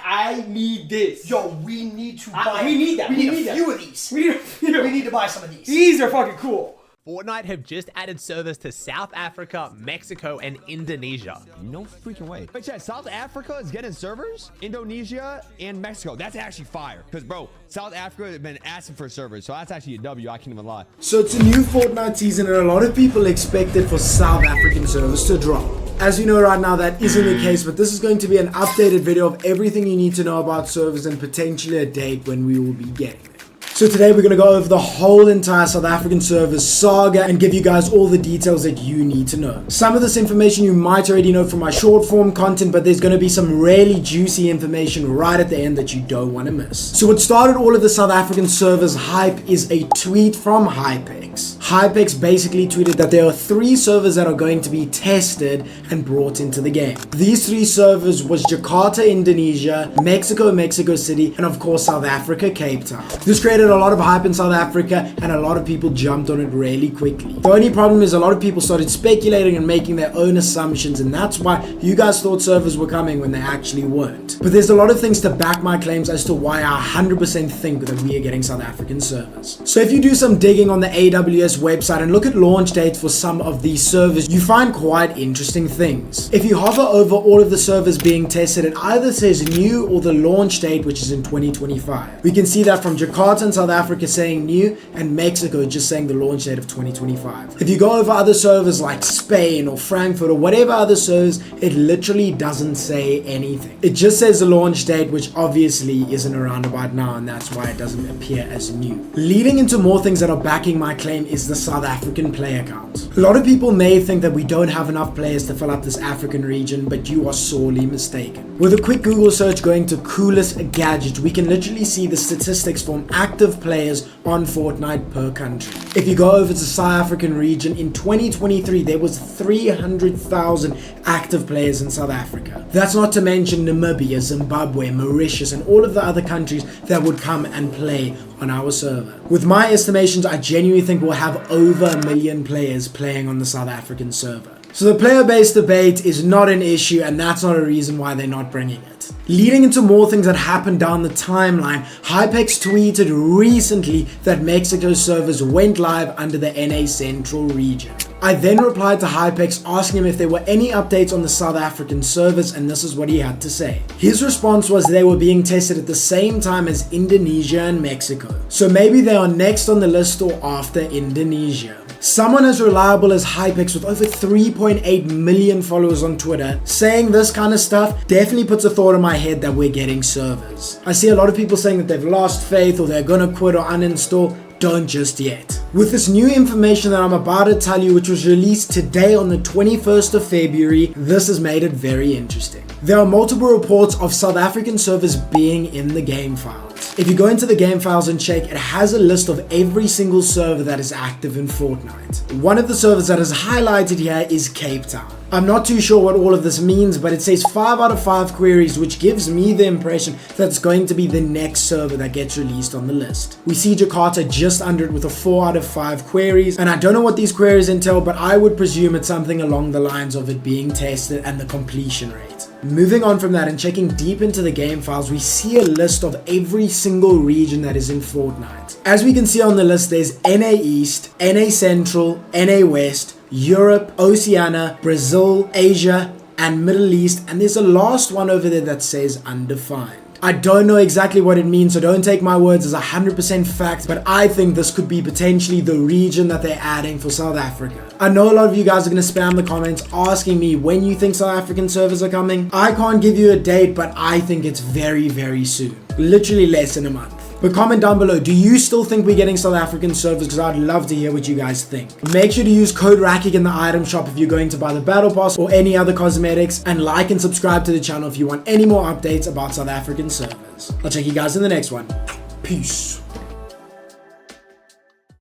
I need this. Yo, we need to buy. We need that. We need a few of these. We need to buy some of these. These are fucking cool. Fortnite have just added servers to South Africa, Mexico, and Indonesia. No freaking way. But yeah, South Africa is getting servers, Indonesia, and Mexico. That's actually fire. Because, bro, South Africa has been asking for servers, so that's actually a W. I can't even lie. So it's a new Fortnite season, and a lot of people expected for South African servers to drop. As you know right now, that isn't the case, but this is going to be an updated video of everything you need to know about servers and potentially a date when we will be getting them. So today we're going to go over the whole entire South African servers saga and give you guys all the details that you need to know. Some of this information you might already know from my short form content, but there's going to be some really juicy information right at the end that you don't want to miss. So what started all of the South African servers hype is a tweet from Hypex. Hypex basically tweeted that there are 3 servers that are going to be tested and brought into the game. These 3 servers was Jakarta, Indonesia, Mexico, Mexico City, and of course South Africa, Cape Town. This created a lot of hype in South Africa, and a lot of people jumped on it really quickly. The only problem is a lot of people started speculating and making their own assumptions, and that's why you guys thought servers were coming when they actually weren't. But there's a lot of things to back my claims as to why I 100% think that we are getting South African servers. So if you do some digging on the AWS website and look at launch dates for some of these servers, you find quite interesting things. If you hover over all of the servers being tested, it either says new or the launch date, which is in 2025. We can see that from Jakarta and South Africa saying new, and Mexico just saying the launch date of 2025. If you go over other servers like Spain or Frankfurt or whatever other servers, it literally doesn't say anything. It just says the launch date, which obviously isn't around about now, and that's why it doesn't appear as new. Leading into more things that are backing my claim is the South African player count. A lot of people may think that we don't have enough players to fill up this African region, but you are sorely mistaken. With a quick Google search going to coolest gadget, we can literally see the statistics from active players on Fortnite per country. If you go over to South African region, in 2023 there was 300,000 active players in South Africa. That's not to mention Namibia, Zimbabwe, Mauritius, and all of the other countries that would come and play on our server. With my estimations, I genuinely think we'll have over 1 million players playing on the South African server. So the player-based debate is not an issue, and that's not a reason why they're not bringing it. Leading into more things that happened down the timeline, Hypex tweeted recently that Mexico's servers went live under the NA Central region. I then replied to Hypex asking him if there were any updates on the South African servers, and this is what he had to say. His response was they were being tested at the same time as Indonesia and Mexico. So maybe they are next on the list or after Indonesia. Someone as reliable as Hypex with over 3.8 million followers on Twitter saying this kind of stuff definitely puts a thought in my head that we're getting servers. I see a lot of people saying that they've lost faith or they're gonna quit or uninstall. Don't just yet. With this new information that I'm about to tell you, which was released today on the 21st of February, this has made it very interesting. There are multiple reports of South African servers being in the game files. If you go into the game files and check, it has a list of every single server that is active in Fortnite. One of the servers that is highlighted here is Cape Town. I'm not too sure what all of this means, but it says 5 out of 5 queries, which gives me the impression that it's going to be the next server that gets released on the list. We see Jakarta just under it with a 4 out of 5 queries, and I don't know what these queries entail, but I would presume it's something along the lines of it being tested and the completion rate. Moving on from that and checking deep into the game files, we see a list of every single region that is in Fortnite. As we can see on the list, there's NA East, NA Central, NA West, Europe, Oceania, Brazil, Asia, and Middle East, and there's a last one over there that says undefined. I don't know exactly what it means, so don't take my words as 100% fact, but I think this could be potentially the region that they're adding for South Africa. I know a lot of you guys are going to spam the comments asking me when you think South African servers are coming. I can't give you a date, but I think it's very, very soon. Literally less than a month. But comment down below, do you still think we're getting South African servers? Because I'd love to hear what you guys think. Make sure to use code Rakic in the item shop if you're going to buy the battle pass or any other cosmetics, and like and subscribe to the channel if you want any more updates about South African servers. I'll check you guys in the next one. Peace.